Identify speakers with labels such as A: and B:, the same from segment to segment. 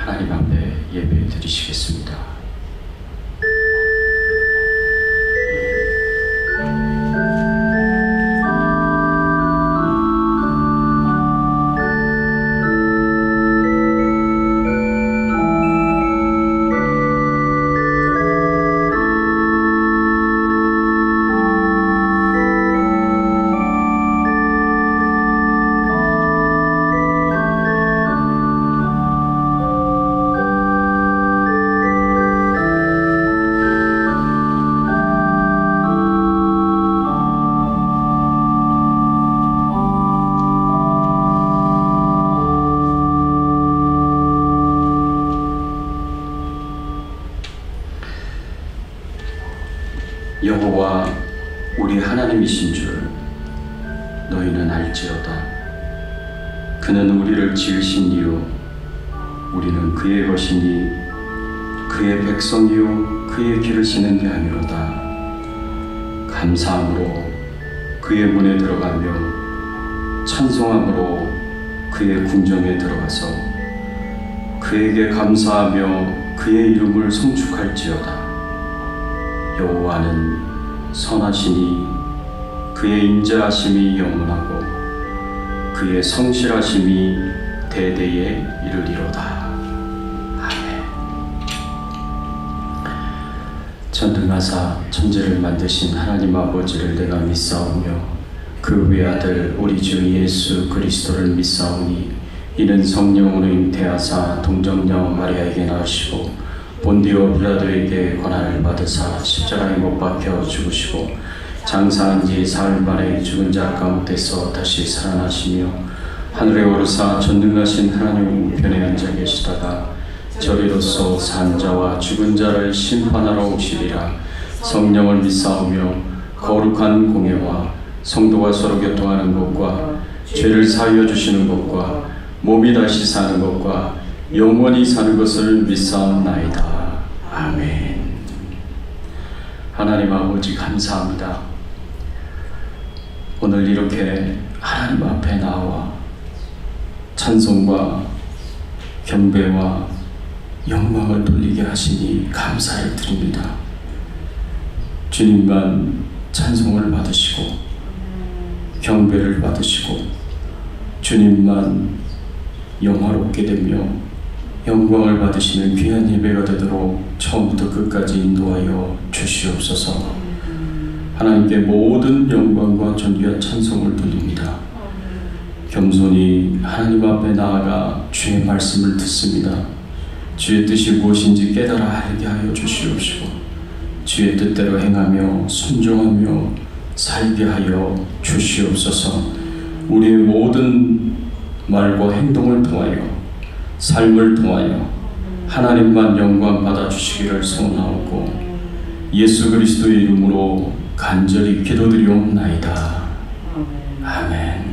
A: 하나님 앞에 예배 드리시겠습니다. 여호와 우리 하나님이신 줄 너희는 알지어다. 그는 우리를 지으신 이요 우리는 그의 것이니 그의 백성이요 그의 기르시는 양이로다. 감사함으로 그의 문에 들어가며 찬송함으로 그의 궁정에 들어가서 그에게 감사하며 그의 이름을 송축할지어다. 여호와는 선하시니 그의 인자하심이 영원하고 그의 성실하심이 대대에 이르리로다. 아멘. 전능하사 천지를 만드신 하나님 아버지를 내가 믿사오며 그 외아들 우리 주 예수 그리스도를 믿사오니 이는 성령으로 잉태하사 동정녀 마리아에게 낳으시고 본디오 빌라도에게 권한을 받으사 십자가에 못 박혀 죽으시고 장사한 지 사흘 만에 죽은 자 가운데서 다시 살아나시며 하늘에 오르사 전능하신 하나님 우편에 앉아 계시다가 저리로서 산 자와 죽은 자를 심판하러 오시리라. 성령을 믿사오며 거룩한 공예와 성도가 서로 교통하는 것과 죄를 사하여 주시는 것과 몸이 다시 사는 것과 영원히 사는 것을 믿사옵나이다. 아멘. 하나님 아버지 감사합니다. 오늘 이렇게 하나님 앞에 나와 찬송과 경배와 영광을 돌리게 하시니 감사를 드립니다. 주님만 찬송을 받으시고 경배를 받으시고 주님만 영화롭게 되며 영광을 받으시는 귀한 예배가 되도록 처음부터 끝까지 인도하여 주시옵소서. 하나님께 모든 영광과 존귀한 찬송을 돌립니다. 겸손히 하나님 앞에 나아가 주의 말씀을 듣습니다. 주의 뜻이 무엇인지 깨달아 알게 하여 주시옵시고 주의 뜻대로 행하며 순종하며 살게 하여 주시옵소서. 우리의 모든 말과 행동을 통하여 삶을 통하여 하나님만 영광 받아주시기를 소원하고 예수 그리스도의 이름으로 간절히 기도드리옵나이다. 아멘.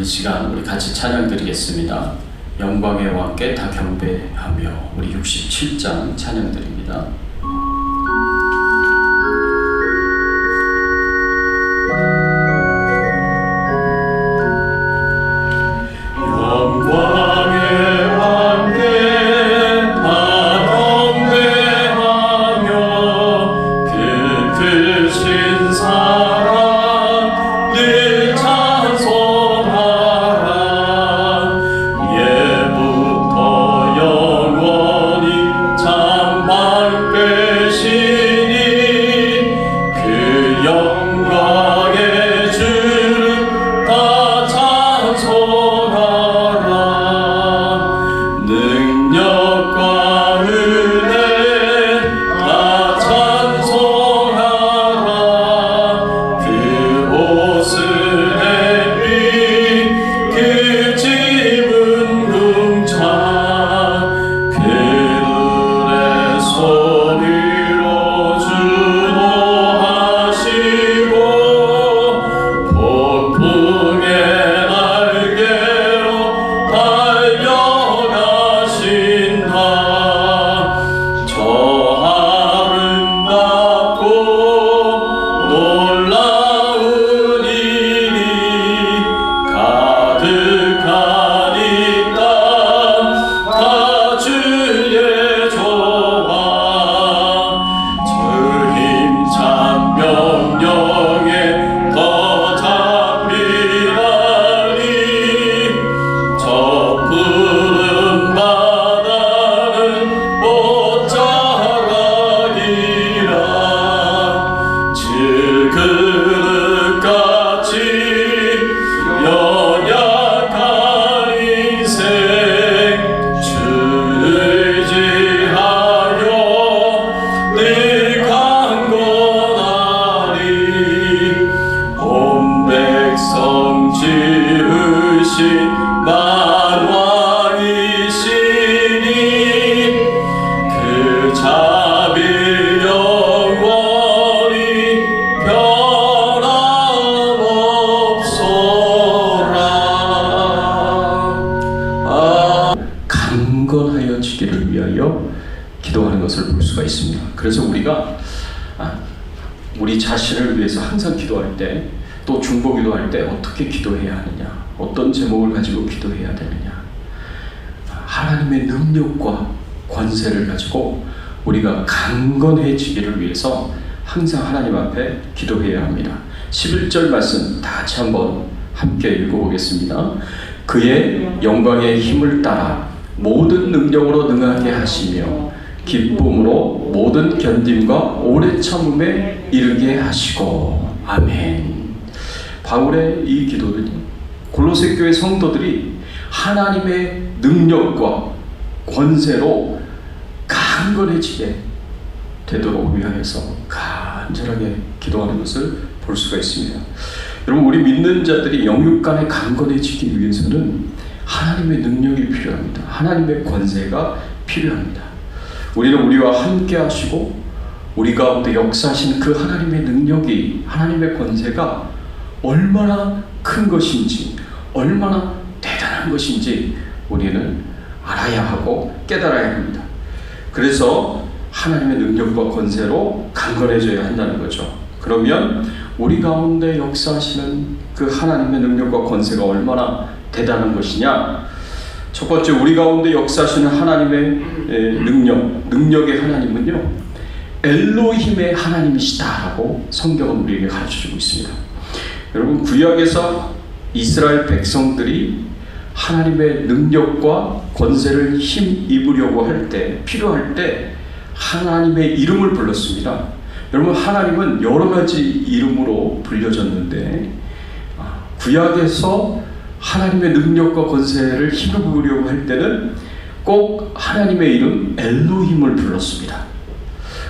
A: 이 시간 우리 같이 찬양 드리겠습니다. 영광의 왕께 다 경배하며 우리 67장 찬양 드립니다.
B: 예부터 영원히 참 밝게
A: 그래서 우리가 우리 자신을 위해서 항상 기도할 때, 또 중보기도 할 때 어떻게 기도해야 하느냐, 어떤 제목을 가지고 기도해야 되느냐, 하나님의 능력과 권세를 가지고 우리가 강건해지기를 위해서 항상 하나님 앞에 기도해야 합니다. 11절 말씀 다 같이 한번 함께 읽어보겠습니다. 그의 영광의 힘을 따라 모든 능력으로 능하게 하시며 기쁨으로 모든 견딤과 오래 참음에 이르게 하시고. 아멘. 바울의 이 기도들이 골로새 교회 성도들이 하나님의 능력과 권세로 강건해지게 되도록 위하여서 간절하게 기도하는 것을 볼 수가 있습니다. 여러분, 우리 믿는 자들이 영육 간에 강건해지기 위해서는 하나님의 능력이 필요합니다. 하나님의 권세가 필요합니다. 우리는 우리와 함께 하시고 우리 가운데 역사하신 그 하나님의 능력이, 하나님의 권세가 얼마나 큰 것인지, 얼마나 대단한 것인지 우리는 알아야 하고 깨달아야 합니다. 그래서 하나님의 능력과 권세로 강건해져야 한다는 거죠. 그러면 우리 가운데 역사하시는 그 하나님의 능력과 권세가 얼마나 대단한 것이냐? 첫 번째, 우리 가운데 역사하시는 하나님의 능력의 하나님은요, 엘로힘의 하나님이시다라고 성경은 우리에게 가르쳐주고 있습니다. 여러분, 구약에서 이스라엘 백성들이 하나님의 능력과 권세를 힘입으려고 할 때, 필요할 때 하나님의 이름을 불렀습니다. 여러분, 하나님은 여러 가지 이름으로 불려졌는데 구약에서 하나님의 능력과 권세를 힘입으려고 할 때는 꼭 하나님의 이름 엘로힘을 불렀습니다.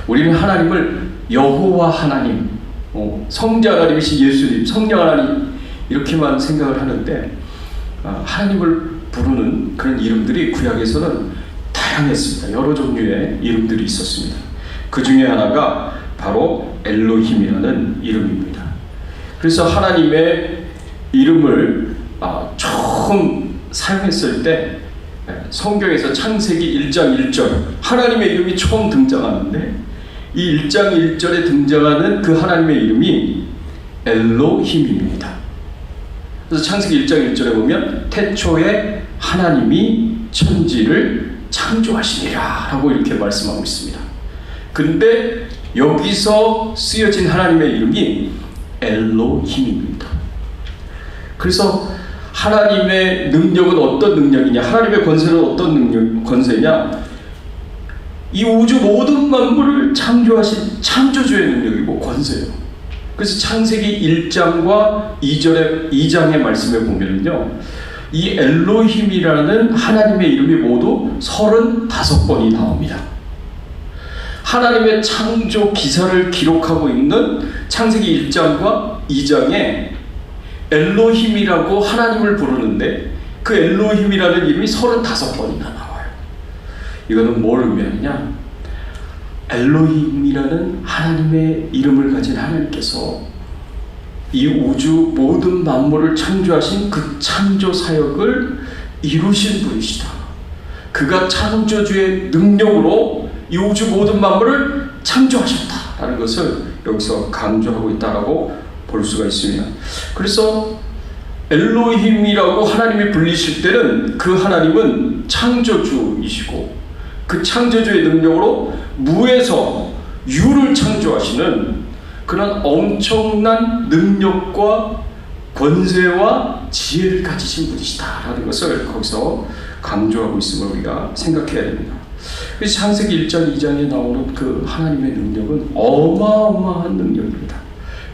A: 우리는 하나님을 여호와 하나님, 성자 하나님이신 예수님, 성령 하나님 이렇게만 생각을 하는데 하나님을 부르는 그런 이름들이 구약에서는 다양했습니다. 여러 종류의 이름들이 있었습니다. 그 중에 하나가 바로 엘로힘이라는 이름입니다. 그래서 하나님의 이름을 처음 사용했을 때 성경에서 창세기 1장 1절 하나님의 이름이 처음 등장하는데, 이 1장 1절에 등장하는 그 하나님의 이름이 엘로힘입니다. 그래서 창세기 1장 1절에 보면 태초에 하나님이 천지를 창조하시니라 라고 이렇게 말씀하고 있습니다. 근데 여기서 쓰여진 하나님의 이름이 엘로힘입니다. 그래서 하나님의 능력은 어떤 능력이냐, 하나님의 권세는 어떤 권세냐, 이 우주 모든 만물을 창조하신 창조주의 능력이고 권세예요. 그래서 창세기 1장과 2장의 말씀에 보면요, 이 엘로힘이라는 하나님의 이름이 모두 35번이 나옵니다. 하나님의 창조 기사를 기록하고 있는 창세기 1장과 2장에 엘로힘이라고 하나님을 부르는데 그 엘로힘이라는 이름이 35번이나 나와요. 이거는 뭘 의미하느냐? 엘로힘이라는 하나님의 이름을 가진 하나님께서 이 우주 모든 만물을 창조하신 그 창조 사역을 이루신 분이시다. 그가 창조주의 능력으로 이 우주 모든 만물을 창조하셨다라는 것을 여기서 강조하고 있다라고 볼 수가 있습니다. 그래서 엘로힘이라고 하나님이 불리실 때는 그 하나님은 창조주이시고 그 창조주의 능력으로 무에서 유를 창조하시는 그런 엄청난 능력과 권세와 지혜를 가지신 분이시다라는 것을 거기서 강조하고 있음을 우리가 생각해야 됩니다. 그래서 창세기 1장, 2장에 나오는 그 하나님의 능력은 어마어마한 능력입니다.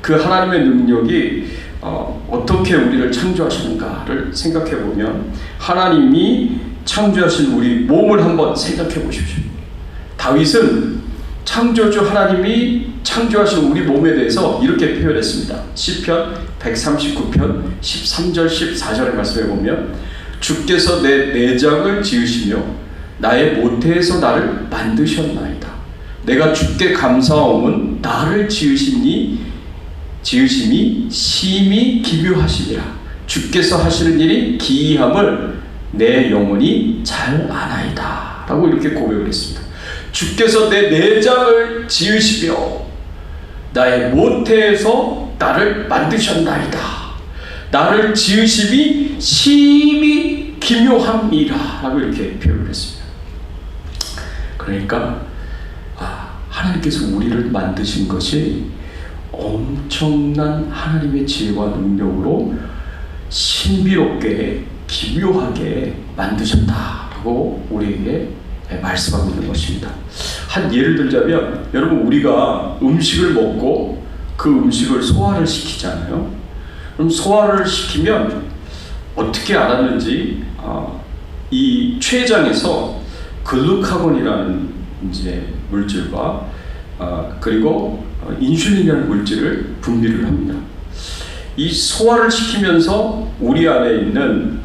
A: 그 하나님의 능력이 어떻게 우리를 창조하시는가를 생각해 보면, 하나님이 창조하신 우리 몸을 한번 생각해 보십시오. 다윗은 창조주 하나님이 창조하신 우리 몸에 대해서 이렇게 표현했습니다. 시편 139편 13절 14절의 말씀에 보면, 주께서 내 내장을 지으시며 나의 모태에서 나를 만드셨나이다. 내가 주께 감사함은 나를 지으심이 심히 기묘하시니라. 주께서 하시는 일이 기이함을 내 영혼이 잘 아나이다 라고 이렇게 고백을 했습니다. 주께서 내 내장을 지으시며 나의 모태에서 나를 만드셨나이다. 나를 지으심이 심히 기묘함이라 라고 이렇게 표현을 했습니다. 그러니까 하나님께서 우리를 만드신 것이 엄청난 하나님의 지혜와 능력으로 신비롭게 기묘하게 만드셨다라고 우리에게 말씀하고 있는 것입니다. 한 예를 들자면, 여러분, 우리가 음식을 먹고 그 음식을 소화를 시키잖아요. 그럼 소화를 시키면 어떻게 알았는지 이 췌장에서 글루카곤이라는 이제 물질과 그리고 인슐린이라는 물질을 분비를 합니다. 이 소화를 시키면서 우리 안에 있는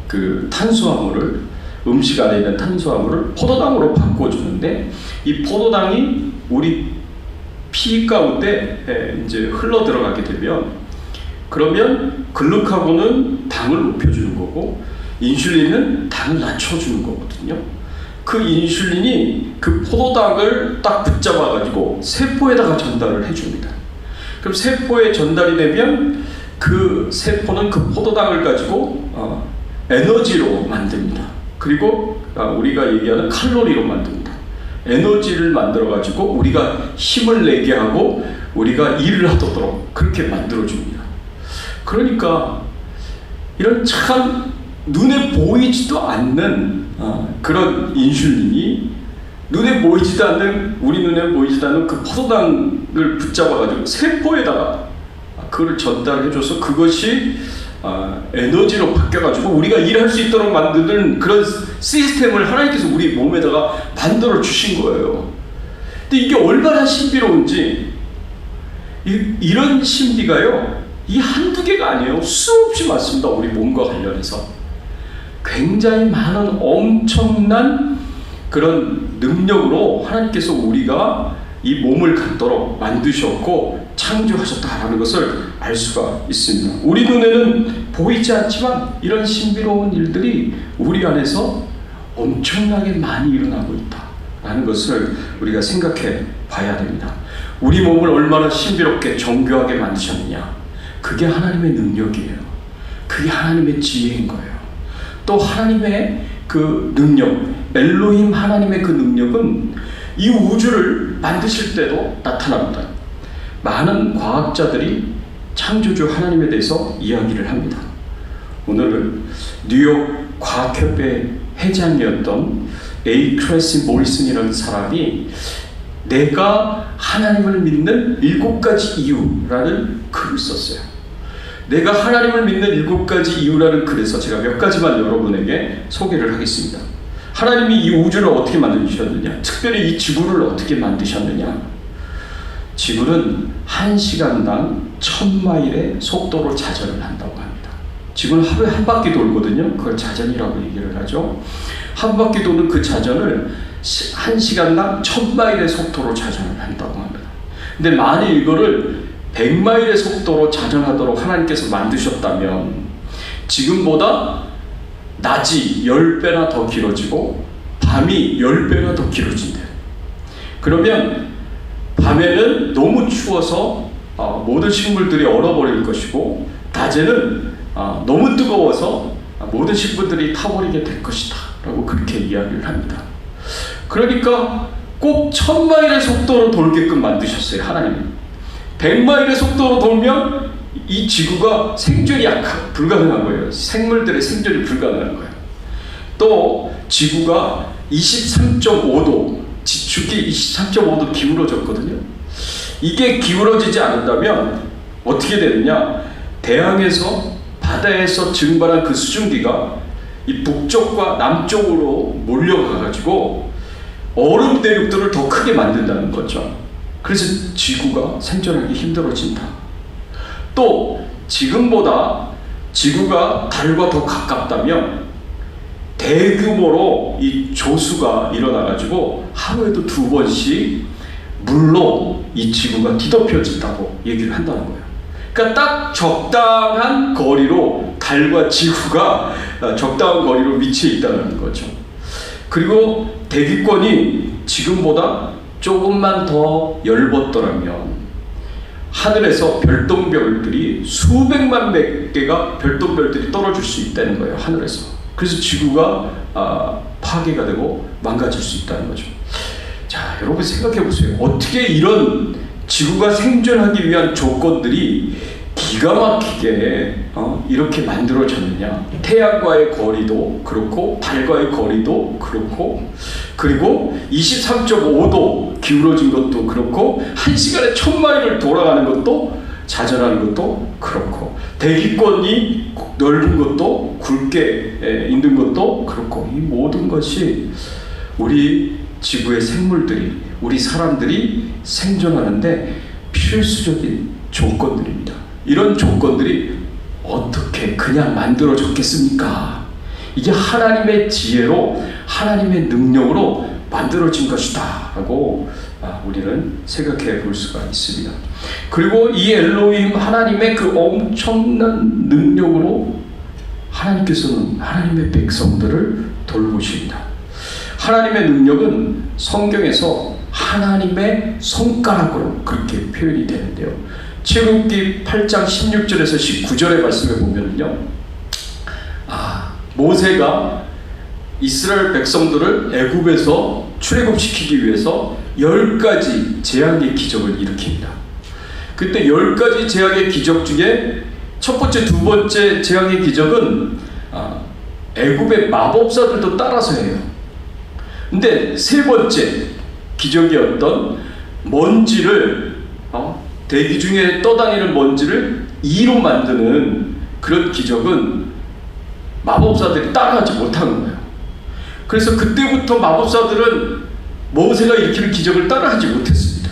A: 그 탄수화물을, 음식 안에 있는 탄수화물을 포도당으로 바꿔주는데, 이 포도당이 우리 피 가운데 이제 흘러 들어가게 되면, 그러면 글루카곤은 당을 높여주는 거고 인슐린은 당을 낮춰주는 거거든요. 그 인슐린이 그 포도당을 딱 붙잡아 가지고 세포에다가 전달을 해줍니다. 그럼 세포에 전달이 되면 그 세포는 그 포도당을 가지고 에너지로 만듭니다. 그리고 우리가 얘기하는 칼로리로 만듭니다. 에너지를 만들어 가지고 우리가 힘을 내게 하고 우리가 일을 하도록 그렇게 만들어 줍니다. 그러니까 이런 참 눈에 보이지도 않는 그런 인슐린이, 눈에 보이지도 않는, 우리 눈에 보이지도 않는 그 포도당을 붙잡아가지고 세포에다가 그걸 전달해줘서 그것이 에너지로 바뀌어가지고 우리가 일할 수 있도록 만드는 그런 시스템을 하나님께서 우리 몸에다가 만들어 주신 거예요. 근데 이게 얼마나 신비로운지, 이런 신비가요, 이 한두 개가 아니에요. 수없이 많습니다. 우리 몸과 관련해서 굉장히 많은 엄청난 그런 능력으로 하나님께서 우리가 이 몸을 갖도록 만드셨고 창조하셨다라는 것을 알 수가 있습니다. 우리 눈에는 보이지 않지만 이런 신비로운 일들이 우리 안에서 엄청나게 많이 일어나고 있다라는 것을 우리가 생각해 봐야 됩니다. 우리 몸을 얼마나 신비롭게 정교하게 만드셨느냐, 그게 하나님의 능력이에요. 그게 하나님의 지혜인 거예요. 또 하나님의 그 능력, 엘로힘 하나님의 그 능력은 이 우주를 만드실 때도 나타납니다. 많은 과학자들이 창조주 하나님에 대해서 이야기를 합니다. 오늘은 뉴욕 과학협회 회장이었던 A. 크레시 모리슨이라는 사람이 내가 하나님을 믿는 7가지 이유라는 글을 썼어요. 내가 하나님을 믿는 7가지 이유라는 글에서 제가 몇 가지만 여러분에게 소개를 하겠습니다. 하나님이 이 우주를 어떻게 만드셨느냐, 특별히 이 지구를 어떻게 만드셨느냐. 지구는 1시간당 1000마일의 속도로 자전을 한다고 합니다. 지구는 하루에 한 바퀴 돌거든요. 그걸 자전이라고 얘기를 하죠. 한 바퀴 도는 그 자전을 1시간당 1000마일의 속도로 자전을 한다고 합니다. 근데 만일 이거를 100마일의 속도로 자전하도록 하나님께서 만드셨다면 지금보다 낮이 10배나 더 길어지고 밤이 10배나 더 길어진대요. 그러면 밤에는 너무 추워서 모든 식물들이 얼어버릴 것이고, 낮에는 너무 뜨거워서 모든 식물들이 타버리게 될 것이다 라고 그렇게 이야기를 합니다. 그러니까 꼭 1000마일의 속도로 돌게끔 만드셨어요. 하나님은 100마일의 속도로 돌면 이 지구가 생존이 불가능한 거예요. 생물들의 생존이 불가능한 거예요. 또 지구가 23.5도, 지축이 23.5도 기울어졌거든요. 이게 기울어지지 않는다면 어떻게 되느냐, 대양에서, 바다에서 증발한 그 수증기가 이 북쪽과 남쪽으로 몰려가가지고 얼음 대륙들을 더 크게 만든다는 거죠. 그래서 지구가 생존하기 힘들어진다. 또 지금보다 지구가 달과 더 가깝다면 대규모로 이 조수가 일어나가지고 하루에도 2번씩 물로 이 지구가 뒤덮여진다고 얘기를 한다는 거예요. 그러니까 딱 적당한 거리로 달과 지구가 적당한 거리로 위치해 있다는 거죠. 그리고 대기권이 지금보다 조금만 더 열벗더라면 하늘에서 별똥별들이 수백만 개가 별똥별들이 떨어질 수 있다는 거예요. 하늘에서. 그래서 지구가 파괴가 되고 망가질 수 있다는 거죠. 자, 여러분 생각해 보세요. 어떻게 이런 지구가 생존하기 위한 조건들이 기가 막히게 이렇게 만들어졌느냐. 태양과의 거리도 그렇고 달과의 거리도 그렇고, 그리고 23.5도 기울어진 것도 그렇고, 1시간에 1000마일을 돌아가는 것도 자전하는 것도 그렇고, 대기권이 넓은 것도 굵게 있는 것도 그렇고, 이 모든 것이 우리 지구의 생물들이, 우리 사람들이 생존하는데 필수적인 조건들입니다. 이런 조건들이 어떻게 그냥 만들어졌겠습니까? 이게 하나님의 지혜로, 하나님의 능력으로 만들어진 것이다 라고 우리는 생각해 볼 수가 있습니다. 그리고 이 엘로힘 하나님의 그 엄청난 능력으로 하나님께서는 하나님의 백성들을 돌보십니다. 하나님의 능력은 성경에서 하나님의 손가락으로 그렇게 표현이 되는데요. 출애굽기 8장 16절에서 19절의 말씀을 보면요, 모세가 이스라엘 백성들을 애굽에서 출애굽시키기 위해서 10가지 재앙의 기적을 일으킵니다. 그때 10가지 재앙의 기적 중에 첫 번째, 두 번째 재앙의 기적은 애굽의 마법사들도 따라서 해요. 근데 세 번째 기적이었던 먼지를 대기 중에 떠다니는 먼지를 이로 만드는 그런 기적은 마법사들이 따라하지 못하는 거예요. 그래서 그때부터 마법사들은 모세가 일으키는 기적을 따라하지 못했습니다.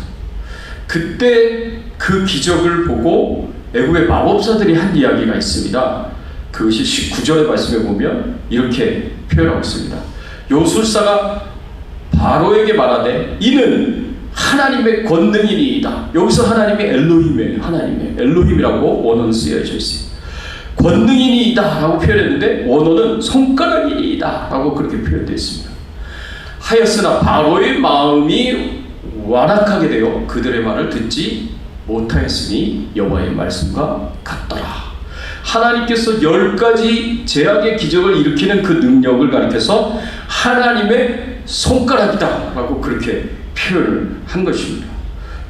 A: 그때 그 기적을 보고 애굽의 마법사들이 한 이야기가 있습니다. 그것이 19절의 말씀에 보면 이렇게 표현하고 있습니다. 요술사가 바로에게 말하되 이는 하나님의 권능이니이다. 여기서 하나님이 엘로힘이에요. 하나님의 엘로힘이라고 원어는 쓰여져 있습니다. 권능이니이다 라고 표현했는데 원어는 손가락이니이다 라고 그렇게 표현되어 있습니다. 하였으나 바로의 마음이 완악하게 되어 그들의 말을 듣지 못하였으니 여호와의 말씀과 같더라. 하나님께서 10가지 제약의 기적을 일으키는 그 능력을 가리켜서 하나님의 손가락이다 라고 그렇게 표현을 한 것입니다.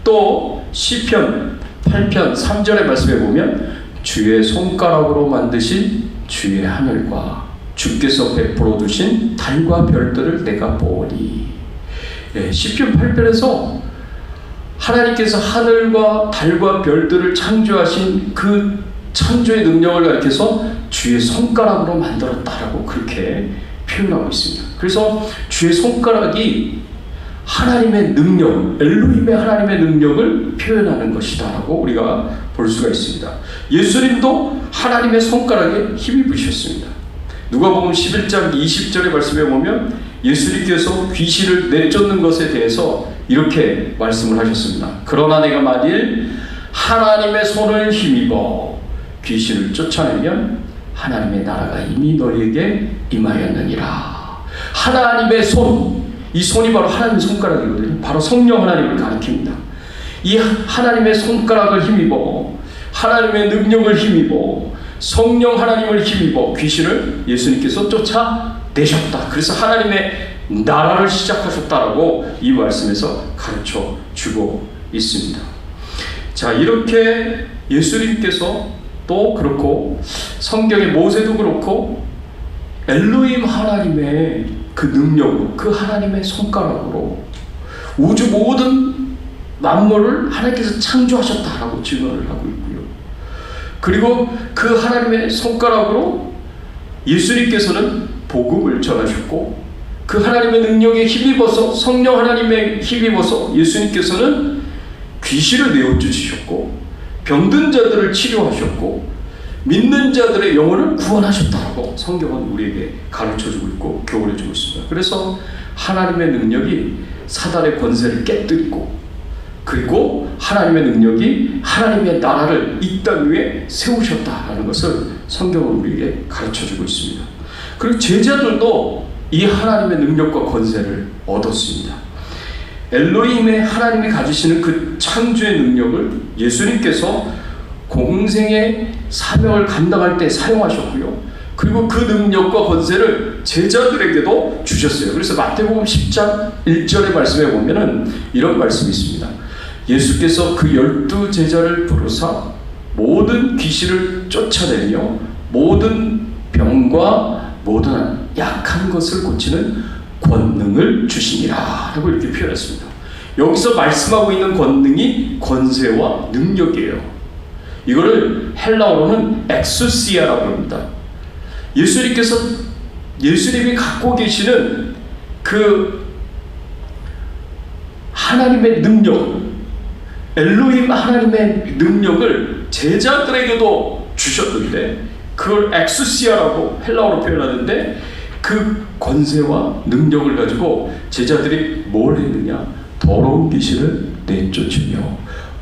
A: 또 시편 8편 3절의 말씀에 보면 주의 손가락으로 만드신 주의 하늘과 주께서 베풀어 두신 달과 별들을 내가 보니. 시편 8편에서 하나님께서 하늘과 달과 별들을 창조하신 그 창조의 능력을 가리켜서 주의 손가락으로 만들었다라고 그렇게 표현하고 있습니다. 그래서 주의 손가락이 하나님의 능력, 엘로힘의 하나님의 능력을 표현하는 것이다 라고 우리가 볼 수가 있습니다. 예수님도 하나님의 손가락에 힘입으셨습니다. 누가복음 11장 20절의 말씀에 보면 예수님께서 귀신을 내쫓는 것에 대해서 이렇게 말씀을 하셨습니다. 그러나 내가 만일 하나님의 손을 힘입어 귀신을 쫓아내면 하나님의 나라가 이미 너희에게 임하였느니라. 하나님의 손, 이 손이 바로 하나님의 손가락이거든요. 바로 성령 하나님을 가리킵니다. 이 하나님의 손가락을 힘입어, 하나님의 능력을 힘입어, 성령 하나님을 힘입어 귀신을 예수님께서 쫓아내셨다. 그래서 하나님의 나라를 시작하셨다라고 이 말씀에서 가르쳐 주고 있습니다. 자, 이렇게 예수님께서 또 그렇고 성경의 모세도 그렇고 엘로힘 하나님의 그 능력으로, 그 하나님의 손가락으로 우주 모든 만물을 하나님께서 창조하셨다라고 증언을 하고 있고요. 그리고 그 하나님의 손가락으로 예수님께서는 복음을 전하셨고, 그 하나님의 능력에 힘입어서, 성령 하나님의 힘입어서 예수님께서는 귀신을 내어주셨고 병든 자들을 치료하셨고 믿는 자들의 영혼을 구원하셨다고 성경은 우리에게 가르쳐주고 있고 교훈해주고 있습니다. 그래서 하나님의 능력이 사단의 권세를 깨뜨리고, 그리고 하나님의 능력이 하나님의 나라를 이 땅 위에 세우셨다는 것을 성경은 우리에게 가르쳐주고 있습니다. 그리고 제자들도 이 하나님의 능력과 권세를 얻었습니다. 엘로힘의 하나님이 가지시는 그 창조의 능력을 예수님께서 공생의 사명을 감당할 때 사용하셨고요. 그리고 그 능력과 권세를 제자들에게도 주셨어요. 그래서 마태복음 10장 1절의 말씀에 보면은 이런 말씀이 있습니다. 예수께서 그 12제자를 부르사 모든 귀신을 쫓아내며 모든 병과 모든 약한 것을 고치는 권능을 주시니라 라고 이렇게 표현했습니다. 여기서 말씀하고 있는 권능이 권세와 능력이에요. 이거를 헬라어로는 엑수시아라고 합니다. 예수님이 갖고 계시는 그 하나님의 능력, 엘로힘 하나님의 능력을 제자들에게도 주셨는데 그걸 엑수시아라고 헬라어로 표현하는데 그 권세와 능력을 가지고 제자들이 뭘 했느냐? 더러운 귀신을 내쫓으며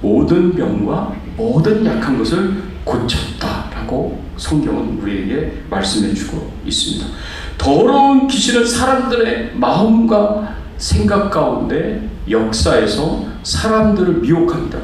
A: 모든 병과 모든 약한 것을 고쳤다라고 성경은 우리에게 말씀해주고 있습니다. 더러운 귀신은 사람들의 마음과 생각 가운데 역사에서 사람들을 미혹합니다.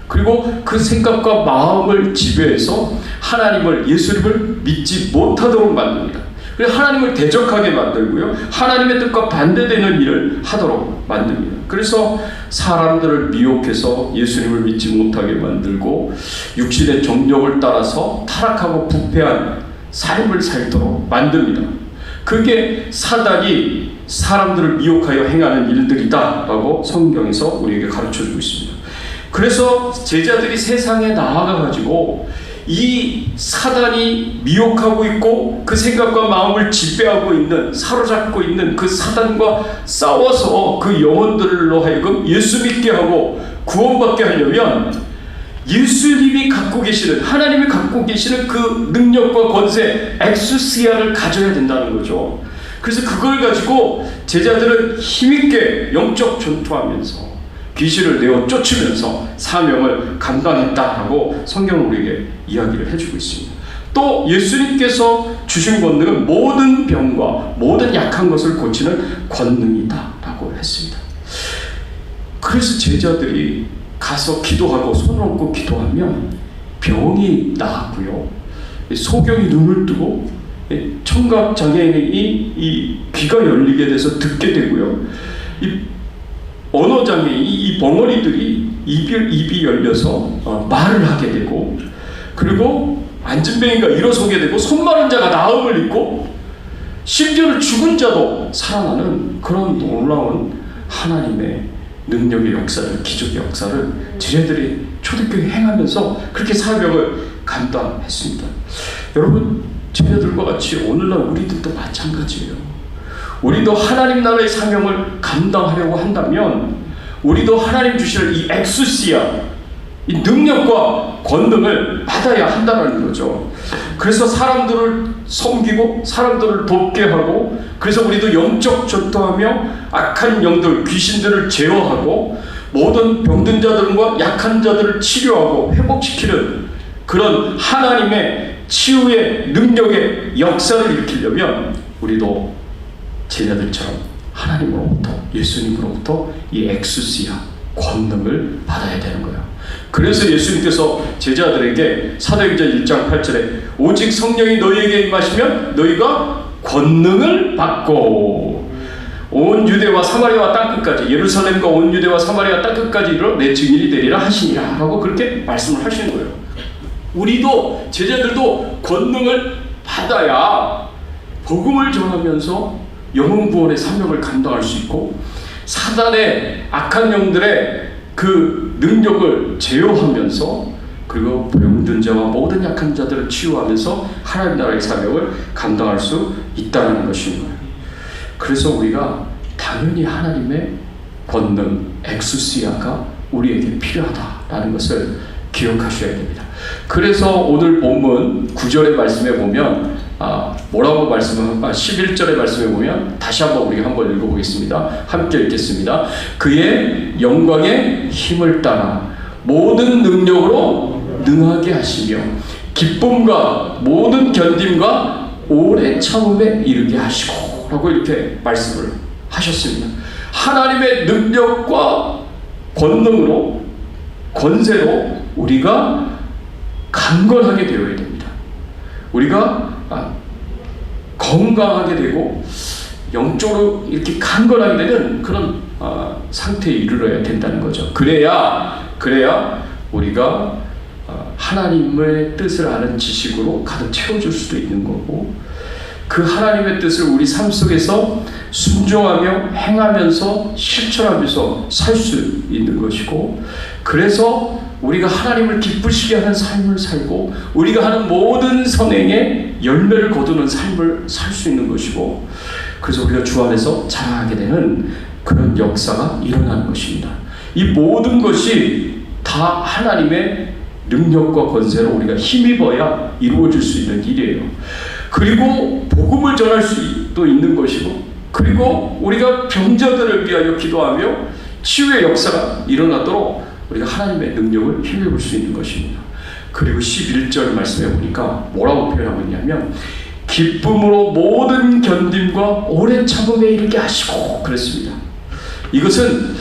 A: 그리고 그 생각과 마음을 지배해서 하나님을, 예수님을 믿지 못하도록 만듭니다. 그래서 하나님을 대적하게 만들고요. 하나님의 뜻과 반대되는 일을 하도록 만듭니다. 그래서 사람들을 미혹해서 예수님을 믿지 못하게 만들고 육신의 정욕을 따라서 타락하고 부패한 삶을 살도록 만듭니다. 그게 사단이 사람들을 미혹하여 행하는 일들이다 라고 성경에서 우리에게 가르쳐주고 있습니다. 그래서 제자들이 세상에 나아가가지고 이 사단이 미혹하고 있고 그 생각과 마음을 지배하고 있는, 사로잡고 있는 그 사단과 싸워서 그 영혼들로 하여금 예수 믿게 하고 구원받게 하려면 예수님이 갖고 계시는, 하나님이 갖고 계시는 그 능력과 권세, 엑수시아를 가져야 된다는 거죠. 그래서 그걸 가지고 제자들은 힘있게 영적 전투하면서 귀신을 내어 쫓으면서 사명을 감당했다라고 성경은 우리에게 이야기를 해주고 있습니다. 또 예수님께서 주신 권능은 모든 병과 모든 약한 것을 고치는 권능이다라고 했습니다. 그래서 제자들이 가서 기도하고 손을 얹고 기도하면 병이 나았고요. 소경이 눈을 뜨고 청각 장애인이 이 귀가 열리게 돼서 듣게 되고요. 이 언어장애인, 이 벙어리들이 입이 열려서 말을 하게 되고, 그리고 안진뱅이가 일어서게 되고, 손 마른 자가 나음을 입고, 심지어는 죽은 자도 살아나는 그런 놀라운 하나님의 능력의 역사를, 기적의 역사를 제자들이 초대교회 행하면서 그렇게 사명을 감당했습니다. 여러분, 제자들과 같이 오늘날 우리들도 마찬가지예요. 우리도 하나님 나라의 사명을 감당하려고 한다면 우리도 하나님 주실 이 엑수시아, 이 능력과 권능을 받아야 한다는 거죠. 그래서 사람들을 섬기고 사람들을 돕게 하고, 그래서 우리도 영적 전투하며 악한 영들, 귀신들을 제어하고 모든 병든 자들과 약한 자들을 치료하고 회복시키는 그런 하나님의 치유의 능력의 역사를 일으키려면 우리도 제자들처럼 하나님으로부터, 예수님으로부터 이 엑수시아 권능을 받아야 되는 거예요. 그래서 예수님께서 제자들에게 사도행전 1장 8절에 오직 성령이 너희에게 임하시면 너희가 권능을 받고 온 유대와 사마리아와 땅끝까지, 예루살렘과 온 유대와 사마리아 땅끝까지 이르러 내 증인이 되리라 하시니라 라고 그렇게 말씀을 하시는 거예요. 우리도, 제자들도 권능을 받아야 복음을 전하면서 영혼 구원의 사명을 감당할 수 있고, 사단의 악한 영들의 그 능력을 제어하면서, 그리고 병든 자와 모든 약한 자들을 치유하면서 하나님 나라의 사명을 감당할 수 있다는 것입니다. 그래서 우리가 당연히 하나님의 권능, 엑수시아가 우리에게 필요하다라는 것을 기억하셔야 됩니다. 그래서 오늘 본문 9절의 말씀에 보면 뭐라고 11절의 말씀에 보면 다시 한번 우리가 한번 읽어보겠습니다. 함께 읽겠습니다. 그의 영광의 힘을 따라 모든 능력으로 능하게 하시며 기쁨과 모든 견딤과 오래 참음에 이르게 하시고 라고 이렇게 말씀을 하셨습니다. 하나님의 능력과 권능으로, 권세로 우리가 강건하게 되어야 됩니다. 우리가 건강하게 되고 영적으로 이렇게 강건하게 되는 그런 상태에 이르러야 된다는 거죠. 그래야 우리가 하나님의 뜻을 아는 지식으로 가득 채워줄 수도 있는 거고, 그 하나님의 뜻을 우리 삶 속에서 순종하며 행하면서 실천하면서 살 수 있는 것이고, 그래서 우리가 하나님을 기쁘시게 하는 삶을 살고 우리가 하는 모든 선행에 열매를 거두는 삶을 살 수 있는 것이고, 그래서 우리가 주 안에서 자라게 되는 그런 역사가 일어나는 것입니다. 이 모든 것이 다 하나님의 능력과 권세로 우리가 힘입어야 이루어질 수 있는 일이에요. 그리고 복음을 전할 수도 있는 것이고, 그리고 우리가 병자들을 위하여 기도하며 치유의 역사가 일어나도록 우리가 하나님의 능력을 힘입을 수 있는 것입니다. 그리고 11절 말씀해 보니까 뭐라고 표현하고 있냐면, 기쁨으로 모든 견딤과 오래 참음에 이르게 하시고 그랬습니다. 이것은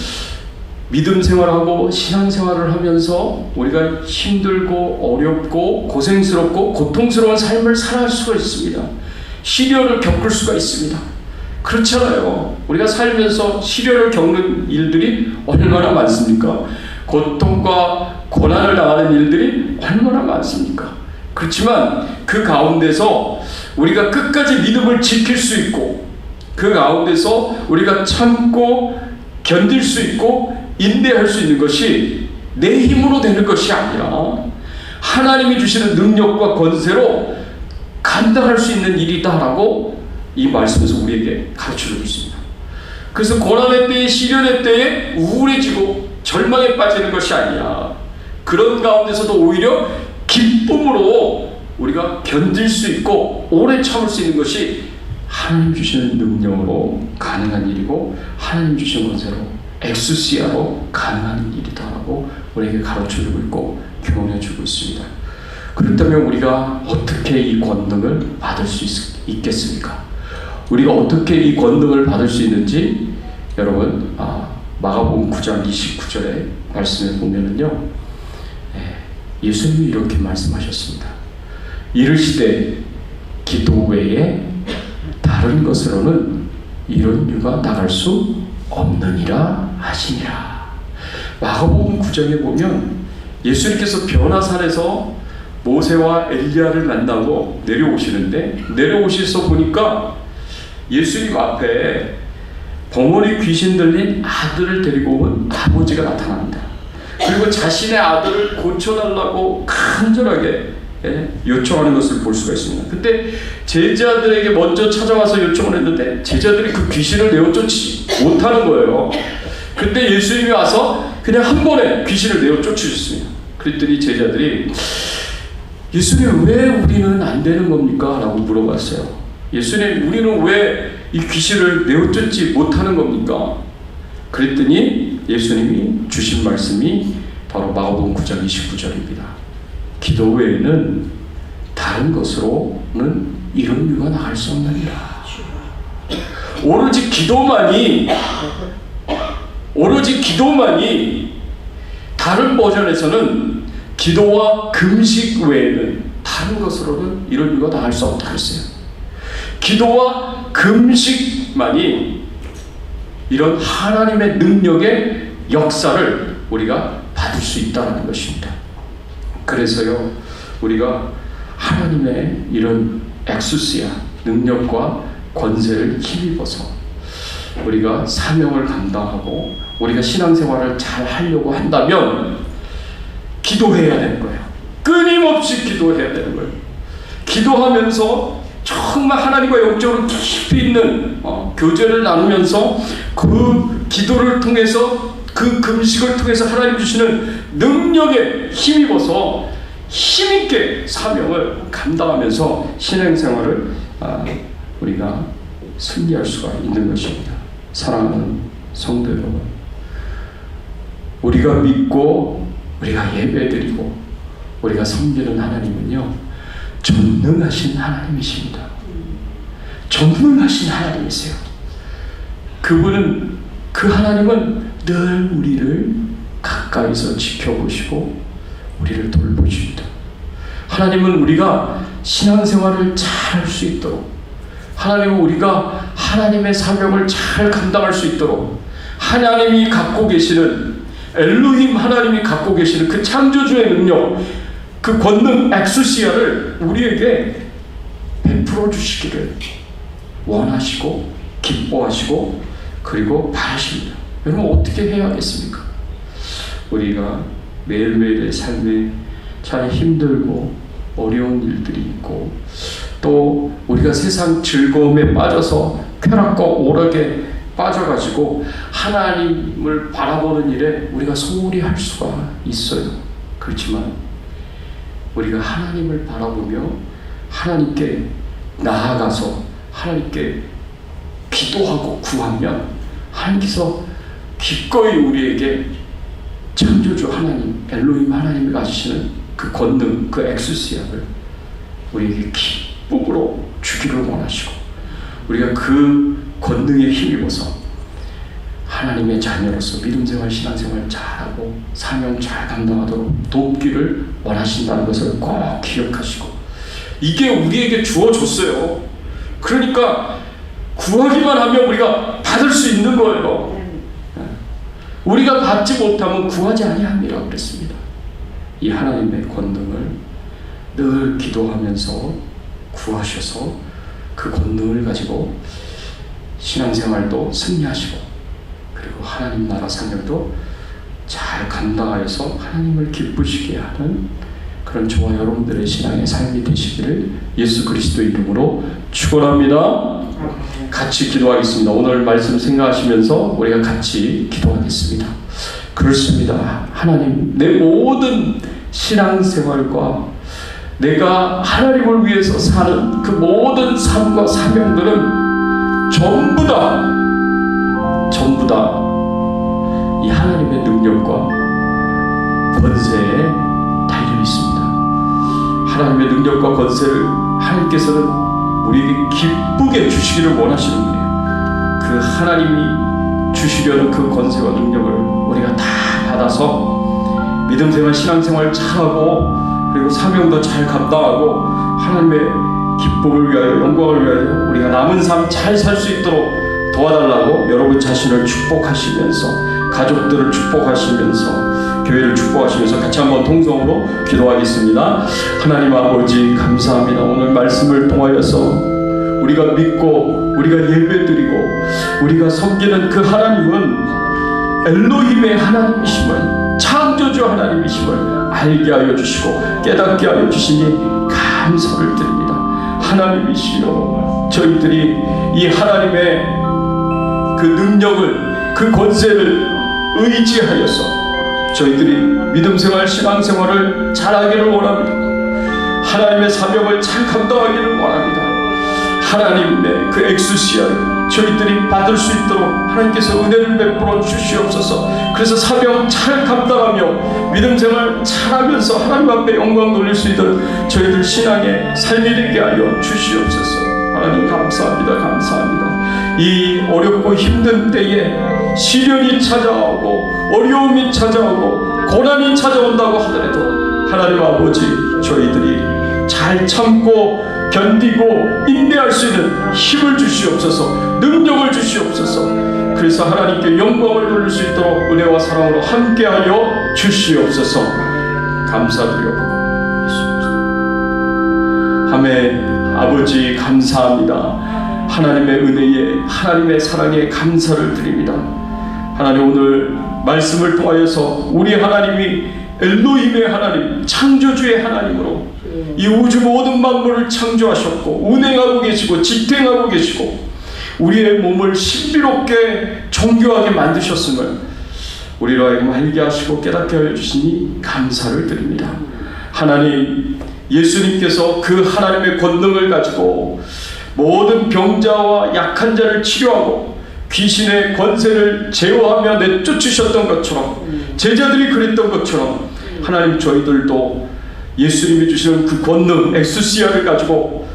A: 믿음 생활하고 신앙 생활을 하면서 우리가 힘들고 어렵고 고생스럽고 고통스러운 삶을 살아갈 수가 있습니다. 시련을 겪을 수가 있습니다. 그렇잖아요. 우리가 살면서 시련을 겪는 일들이 얼마나 많습니까? 고통과 고난을 당하는 일들이 얼마나 많습니까? 그렇지만 그 가운데서 우리가 끝까지 믿음을 지킬 수 있고, 그 가운데서 우리가 참고 견딜 수 있고 인내할 수 있는 것이 내 힘으로 되는 것이 아니라 하나님이 주시는 능력과 권세로 감당할 수 있는 일이다라고 이 말씀에서 우리에게 가르쳐주고 있습니다. 그래서 고난의 때에, 시련의 때에 우울해지고 절망에 빠지는 것이 아니야. 그런 가운데서도 오히려 기쁨으로 우리가 견딜 수 있고 오래 참을 수 있는 것이 하나님 주시는 능력으로 가능한 일이고, 하나님 주시는 권세로 엑수시아로 가능한 일이다라고 우리에게 가르쳐주고 있고 교훈해주고 있습니다. 그렇다면 우리가 어떻게 이 권능을 받을 수 있겠습니까? 우리가 어떻게 이 권능을 받을 수 있는지 여러분, 마가복음 9장 29절의 말씀에 보면은요, 예수님이 이렇게 말씀하셨습니다. 이르시되 기도 외에 다른 것으로는 이런 유가 나갈 수 없느니라 하시니라. 마가복음 9장에 보면 예수님께서 변화산에서 모세와 엘리야를 만나고 내려오시는데, 내려오셔서 보니까 예수님 앞에 벙어리 귀신 들린 아들을 데리고 온 아버지가 나타납니다. 그리고 자신의 아들을 고쳐달라고 간절하게 요청하는 것을 볼 수가 있습니다. 그때 제자들에게 먼저 찾아와서 요청을 했는데 제자들이 그 귀신을 내어쫓지 못하는 거예요. 그때 예수님이 와서 그냥 한 번에 귀신을 내어쫓으셨습니다. 그랬더니 제자들이 예수님, 왜 우리는 안 되는 겁니까? 라고 물어봤어요. 예수님, 우리는 왜 이 귀신을 내어쫓지 못하는 겁니까? 그랬더니 예수님이 주신 말씀이 바로 마가복음 9장 29절입니다. 기도 외에는 다른 것으로는 이런 유가 나갈 수 없느니라. 오로지 기도만이, 다른 버전에서는 기도와 금식 외에는 다른 것으로는 이런 유가 나갈 수 없다 그랬어요. 기도와 금식만이 이런 하나님의 능력의 역사를 우리가 받을 수 있다는 것입니다. 그래서요, 우리가 하나님의 이런 엑수시아 능력과 권세를 힘입어서 우리가 사명을 감당하고 우리가 신앙생활을 잘 하려고 한다면 기도해야 되는 거예요. 끊임없이 기도해야 되는 거예요. 기도하면서 정말 하나님과 영적으로 깊이 있는 교제를 나누면서 그 기도를 통해서, 그 금식을 통해서 하나님 주시는 능력에 힘입어서 힘있게 사명을 감당하면서 신앙생활을 우리가 승리할 수가 있는 것입니다. 사랑하는 성도 여러분, 우리가 믿고 우리가 예배드리고 우리가 섬기는 하나님은요, 전능하신 하나님이십니다. 전능하신 하나님이세요. 그분은 그 하나님은 늘 우리를 가까이서 지켜보시고 우리를 돌보십니다. 하나님은 우리가 신앙생활을 잘 할 수 있도록, 하나님은 우리가 하나님의 사명을 잘 감당할 수 있도록 하나님이 갖고 계시는, 엘로힘 하나님이 갖고 계시는 그 창조주의 능력, 그 권능 엑수시아를 우리에게 베풀어 주시기를 원하시고 기뻐하시고 그리고 바라십니다. 여러분, 어떻게 해야겠습니까? 우리가 매일매일의 삶에 참 힘들고 어려운 일들이 있고, 또 우리가 세상 즐거움에 빠져서 쾌락과 오락에 빠져가지고 하나님을 바라보는 일에 우리가 소홀히 할 수가 있어요. 그렇지만 우리가 하나님을 바라보며 하나님께 나아가서 하나님께 기도하고 구하면 하나님께서 기꺼이 우리에게 창조주 하나님, 엘로힘 하나님이 가지시는 그 권능, 그 엑수시아를 우리에게 기쁨으로 주기를 원하시고, 우리가 그 권능에 힘입어서 하나님의 자녀로서 믿음생활, 신앙생활 잘하고 사명 잘 감당하도록 돕기를 원하신다는 것을 꼭 기억하시고, 이게 우리에게 주어졌어요. 그러니까 구하기만 하면 우리가 받을 수 있는 거예요. 우리가 받지 못하면 구하지 아니합니다 그랬습니다. 이 하나님의 권능을 늘 기도하면서 구하셔서 그 권능을 가지고 신앙생활도 승리하시고, 그리고 하나님 나라 사명도 잘 감당하여서 하나님을 기쁘시게 하는 그런 저와 여러분들의 신앙의 삶이 되시기를 예수 그리스도 이름으로 축원합니다. 같이 기도하겠습니다. 오늘 말씀 생각하시면서 우리가 같이 기도하겠습니다. 그렇습니다. 하나님, 내 모든 신앙생활과 내가 하나님을 위해서 사는 그 모든 삶과 사명들은 전부 다 이 하나님의 능력과 권세에 달려 있습니다. 하나님의 능력과 권세를 하나님께서는 우리에게 기쁘게 주시기를 원하시는 분이에요. 그 하나님이 주시려는 그 권세와 능력을 우리가 다 받아서 믿음생활, 신앙생활 잘하고 그리고 사명도 잘 감당하고 하나님의 기쁨을 위하여, 영광을 위하여 우리가 남은 삶 잘 살 수 있도록 도와달라고 여러분 자신을 축복하시면서, 가족들을 축복하시면서, 교회를 축복하시면서 같이 한번 통성으로 기도하겠습니다. 하나님 아버지, 감사합니다. 오늘 말씀을 통하여서 우리가 믿고 우리가 예배드리고 우리가 섬기는 그 하나님은 엘로힘의 하나님이심을, 창조주 하나님이심을 알게 하여 주시고 깨닫게 하여 주시니 감사를 드립니다. 하나님이시여, 저희들이 이 하나님의 그 능력을, 그 권세를 의지하여서 저희들이 믿음생활, 신앙생활을 잘하기를 원합니다. 하나님의 사명을 잘 감당하기를 원합니다. 하나님의 그 엑수시아를 저희들이 받을 수 있도록 하나님께서 은혜를 베풀어 주시옵소서. 그래서 사명 잘 감당하며 믿음생활 잘하면서 하나님 앞에 영광 돌릴 수 있는 저희들 신앙의 삶이 되게 하여 주시옵소서. 하나님 감사합니다. 감사합니다. 이 어렵고 힘든 때에 시련이 찾아오고 어려움이 찾아오고 고난이 찾아온다고 하더라도 하나님 아버지, 저희들이 잘 참고 견디고 인내할 수 있는 힘을 주시옵소서, 능력을 주시옵소서. 그래서 하나님께 영광을 돌릴 수 있도록 은혜와 사랑으로 함께하여 주시옵소서. 감사드려. 아멘. 아버지 감사합니다. 하나님의 은혜에, 하나님의 사랑에 감사를 드립니다. 하나님, 오늘 말씀을 통하여서 우리 하나님이 엘로힘의 하나님, 창조주의 하나님으로 이 우주 모든 만물을 창조하셨고 운행하고 계시고 지탱하고 계시고 우리의 몸을 신비롭게 정교하게 만드셨음을 우리로 하여금 알게 하시고 깨닫게 하여 주시니 감사를 드립니다. 하나님, 예수님께서 그 하나님의 권능을 가지고 모든 병자와 약한 자를 치료하고 귀신의 권세를 제어하며 내쫓으셨던 것처럼, 제자들이 그랬던 것처럼 하나님, 저희들도 예수님이 주시는 그 권능 엑수시아를 가지고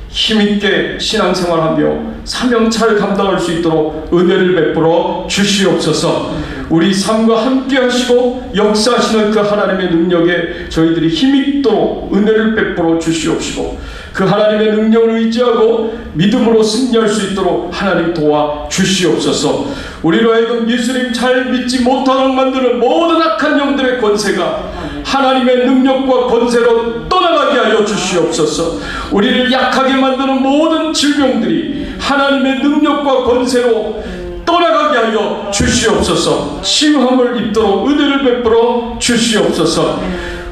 A: 힘있게 신앙생활하며 사명 잘 감당할 수 있도록 은혜를 베풀어 주시옵소서. 우리 삶과 함께 하시고 역사하시는 그 하나님의 능력에 저희들이 힘있도록 은혜를 베풀어 주시옵시고, 그 하나님의 능력을 의지하고 믿음으로 승리할 수 있도록 하나님 도와 주시옵소서. 우리로 하여금 예수님 잘 믿지 못하도록 만드는 모든 악한 영들의 권세가 하나님의 능력과 권세로 떠나가게 하여 주시옵소서. 우리를 약하게 만드는 모든 질병들이 하나님의 능력과 권세로 떠나가게 하여 주시옵소서. 치유함을 입도록 은혜를 베풀어 주시옵소서.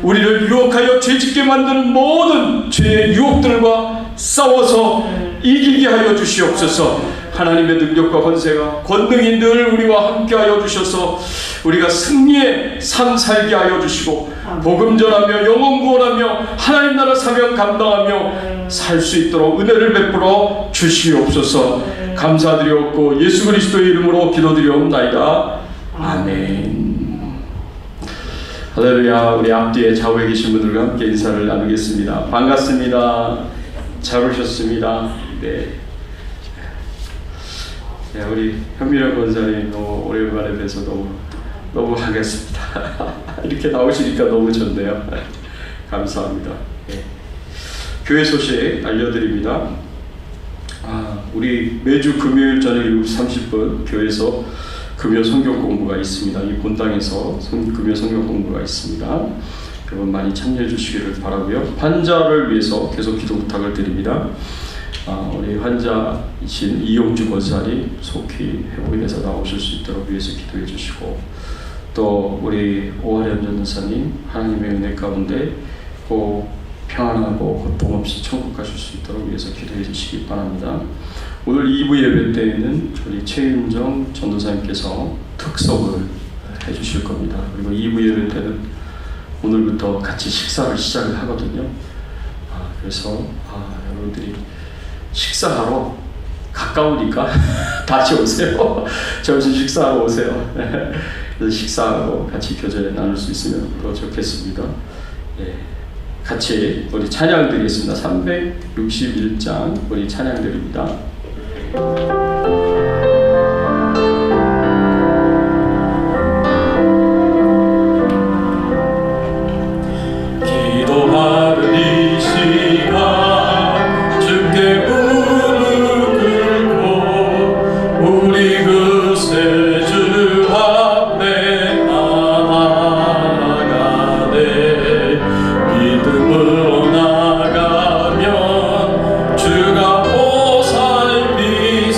A: 우리를 유혹하여 죄짓게 만드는 모든 죄의 유혹들과 싸워서 이기게 하여 주시옵소서. 하나님의 능력과 권세가 권능이 늘 우리와 함께하여 주셔서 우리가 승리의 삶 살게 하여 주시고, 복음 전하며 영혼 구원하며 하나님 나라 사명 감당하며 살 수 있도록 은혜를 베풀어 주시옵소서. 감사드리옵고 예수 그리스도의 이름으로 기도드리옵나이다. 아멘. 할렐루야. 우리 앞뒤에 좌우에 계신 분들과 함께 인사를 나누겠습니다. 반갑습니다. 잘 오셨습니다. 네. 네, 우리 현미령 권사님 너무 오랜만에 뵈서 너무 반갑습니다. 이렇게 나오시니까 너무 좋네요. 감사합니다. 네. 교회 소식 알려드립니다. 우리 매주 금요일 저녁 7시 30분 교회에서 금요 성경 공부가 있습니다. 이 본당에서 금요 성경 공부가 있습니다. 여러분 많이 참여해 주시기를 바라고요. 환자를 위해서 계속 기도 부탁을 드립니다. 우리 환자이신 이용주 권사님 속히 회복이 돼서 나오실 수 있도록 위해서 기도해 주시고, 또 우리 오하련 전도사님 하나님의 은혜 가운데 꼭 평안하고 고통 없이 천국 가실 수 있도록 위해서 기도해 주시기 바랍니다. 오늘 2부 예배 때에는 우리 최윤정 전도사님께서 특석을 해주실 겁니다. 그리고 2부 예배 때는 오늘부터 같이 식사를 시작을 하거든요. 그래서 여러분들이 식사하러 가까우니까 다시 오세요. 점심 식사하러 오세요. 그래서 식사하고 같이 교제를 나눌 수 있으면 더 좋겠습니다. 예, 같이 우리 찬양 드리겠습니다. 361장 우리 찬양 드립니다.
B: 기도하는 이 시간 주께 무릎 꿇고 우리 그 새 주 앞에 나아가네. 믿음으로 나가면 주가 보살피사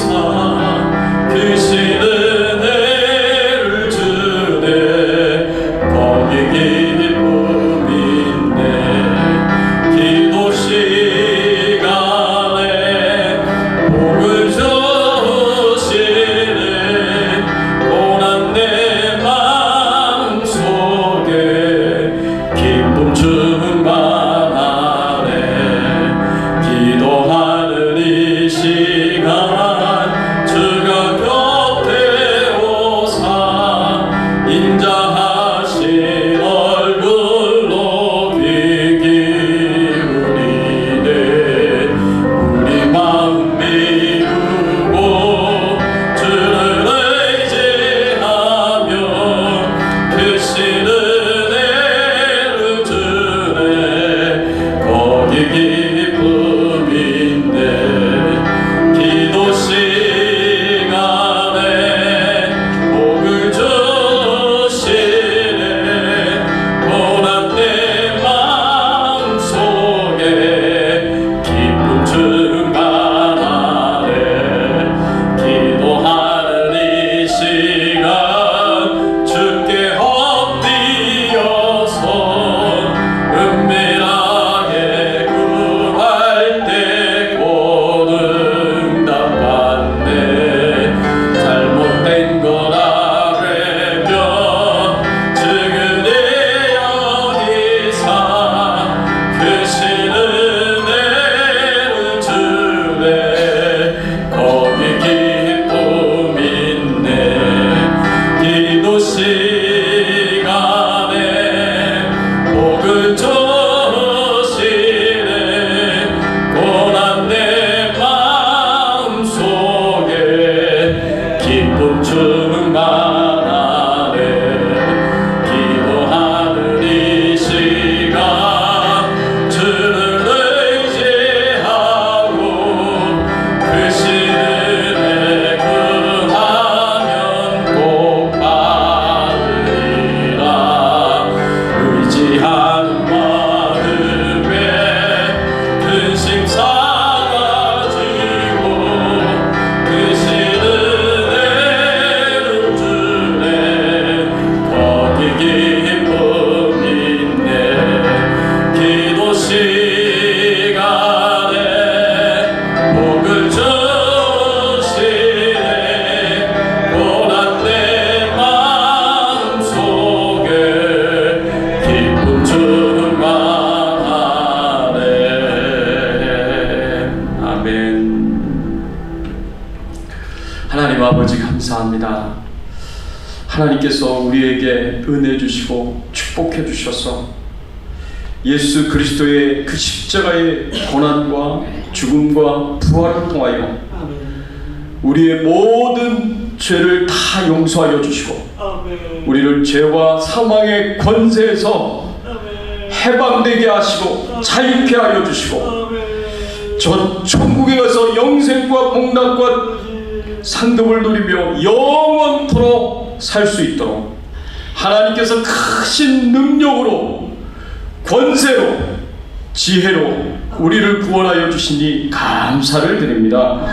A: 아버지 감사합니다. 하나님께서 우리에게 은혜 주시고 축복해 주셔서 예수 그리스도의 그 십자가의 고난과 죽음과 부활을 통하여 우리의 모든 죄를 다 용서하여 주시고 우리를 죄와 사망의 권세에서 해방되게 하시고 자유케 하여 주시고 저 천국에 가서 영생과 복락과 상급을 누리며 영원토록 살 수 있도록 하나님께서 크신 능력으로 권세로 지혜로 우리를 구원하여 주시니 감사를 드립니다.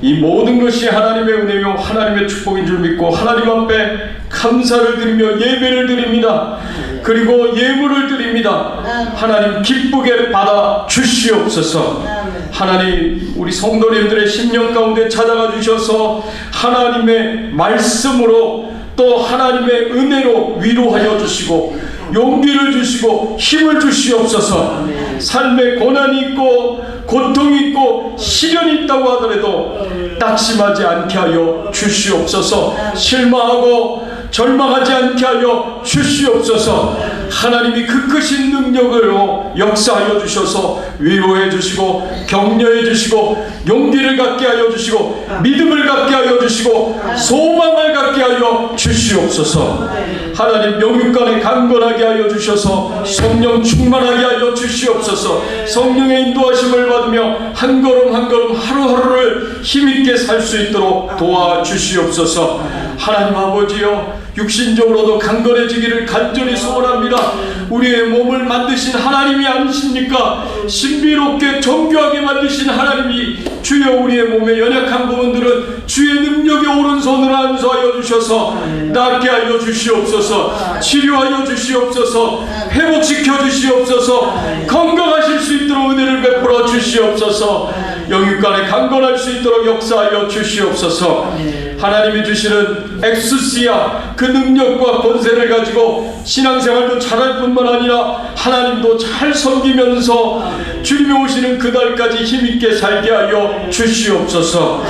A: 이 모든 것이 하나님의 은혜며 하나님의 축복인 줄 믿고 하나님 앞에 감사를 드리며 예배를 드립니다. 그리고 예물을 드립니다. 하나님 기쁘게 받아 주시옵소서. 하나님 우리 성도님들의 심령 가운데 찾아가 주셔서 하나님의 말씀으로 또 하나님의 은혜로 위로하여 주시고 용기를 주시고 힘을 주시옵소서. 삶에 고난이 있고 고통이 있고 시련이 있다고 하더라도 낙심하지 않게 하여 주시옵소서. 실망하고 절망하지 않게 하여 주시옵소서. 하나님이 그 크신 능력으로 역사하여 주셔서 위로해 주시고 격려해 주시고 용기를 갖게 하여 주시고 믿음을 갖게 하여 주시고 소망을 갖게 하여 주시옵소서. 하나님 영육간에 강건하게 하여 주셔서 성령 충만하게 하여 주시옵소서. 성령의 인도하심을 받으며 한 걸음 한 걸음 하루하루를 힘있게 살 수 있도록 도와주시옵소서. 하나님 아버지여 육신적으로도 강건해지기를 간절히 소원합니다. 우리의 몸을 만드신 하나님이 아니십니까? 신비롭게 정교하게 만드신 하나님이 주여 우리의 몸의 연약한 부분들은 주의 능력의 오른손으로 안수하여 주셔서 낫게 하여 주시옵소서. 치료하여 주시옵소서. 회복시켜 주시옵소서. 건강하실 수 있도록 은혜를 베풀어 주시옵소서. 영육간에 강건할 수 있도록 역사하여 주시옵소서. 하나님이 주시는 엑수시아 그 능력과 권세를 가지고 신앙생활도 잘할 뿐만 아니라 하나님도 잘 섬기면서 주님이 오시는 그날까지 힘있게 살게 하여 주시옵소서.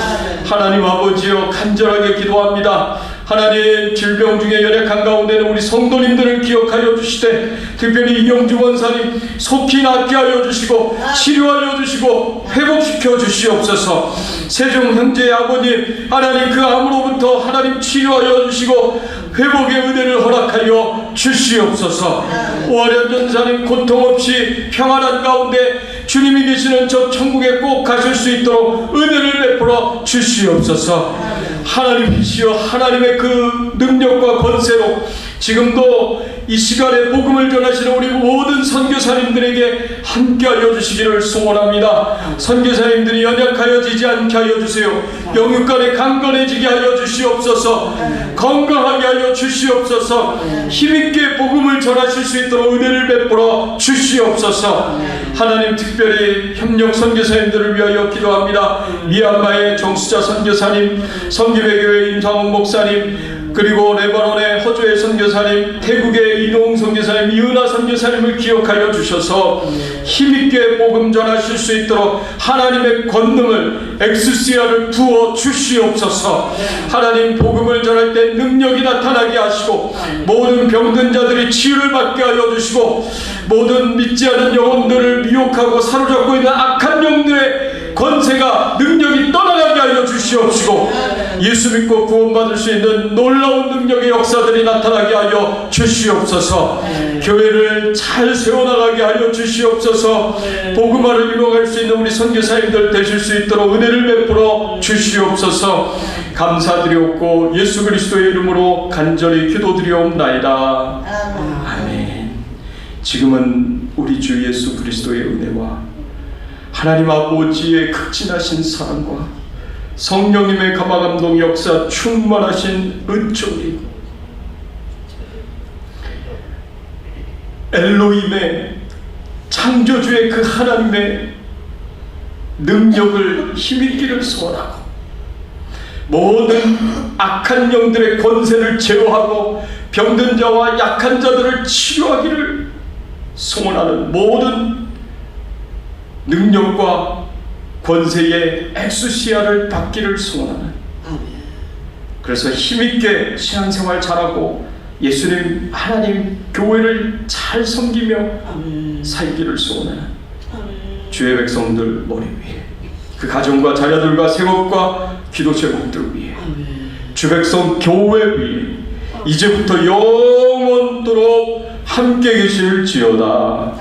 A: 하나님 아버지여 간절하게 기도합니다. 하나님 질병 중에 연약한 가운데는 우리 성도님들을 기억하여 주시되 특별히 이영주 원사님 속히 낫게 하여 주시고 치료하여 주시고 회복시켜 주시옵소서. 세종 형제의 아버님 하나님 그 암으로부터 하나님 치료하여 주시고 회복의 은혜를 허락하여 주시옵소서. 오하련 전사님 고통 없이 평안한 가운데 주님이 계시는 저 천국에 꼭 가실 수 있도록 은혜를 베풀어 주시옵소서. 하나님이시여 하나님의 그 능력과 권세로 지금도 이 시간에 복음을 전하시는 우리 모든 선교사님들에게 함께하여 주시기를 소원합니다. 선교사님들이 연약하여지지 않게 하여 주세요. 영육간에 강건해지게 하여 주시옵소서. 건강하게 하여 주시옵소서. 힘있게 복음을 전하실 수 있도록 은혜를 베풀어 주시옵소서. 하나님 특별히 협력 선교사님들을 위하여 기도합니다. 미얀마의 정수자 선교사님, 성기배교회 임상훈 목사님, 그리고 레바논의 허조의 선교사님, 태국의 이동 선교사님, 이은하 선교사님을 기억하여 주셔서 힘있게 복음 전하실 수 있도록 하나님의 권능을 엑스시아를 부어 주시옵소서. 하나님 복음을 전할 때 능력이 나타나게 하시고 모든 병든 자들이 치유를 받게 하여 주시고 모든 믿지 않은 영혼들을 미혹하고 사로잡고 있는 악한 영들의 권세가 능력이 떠나가게 하여 주시옵시고 예수 믿고 구원받을 수 있는 놀라운 능력의 역사들이 나타나게 하여 주시옵소서. 교회를 잘 세워나가게 하여 주시옵소서. 복음화를 이루어갈 수 있는 우리 선교사님들 되실 수 있도록 은혜를 베풀어 주시옵소서. 감사드리옵고 예수 그리스도의 이름으로 간절히 기도드리옵나이다. 아멘. 지금은 우리 주 예수 그리스도의 은혜와 하나님 아버지의 극진하신 사랑과 성령님의 감화감동 역사 충만하신 은총이 엘로힘의 창조주의 그 하나님의 능력을 힘있기를 소원하고 모든 악한 영들의 권세를 제어하고 병든 자와 약한 자들을 치료하기를 소원하는 모든 능력과 권세의 엑수시아를 받기를 소원하는 그래서 힘있게 신앙생활 잘하고 예수님 하나님 교회를 잘 섬기며 살기를 소원하는 주의 백성들 머리 위에 그 가정과 자녀들과 생업과 기도 제목들 위에 주 백성 교회 위에 이제부터 영원토록 함께 계실지어다.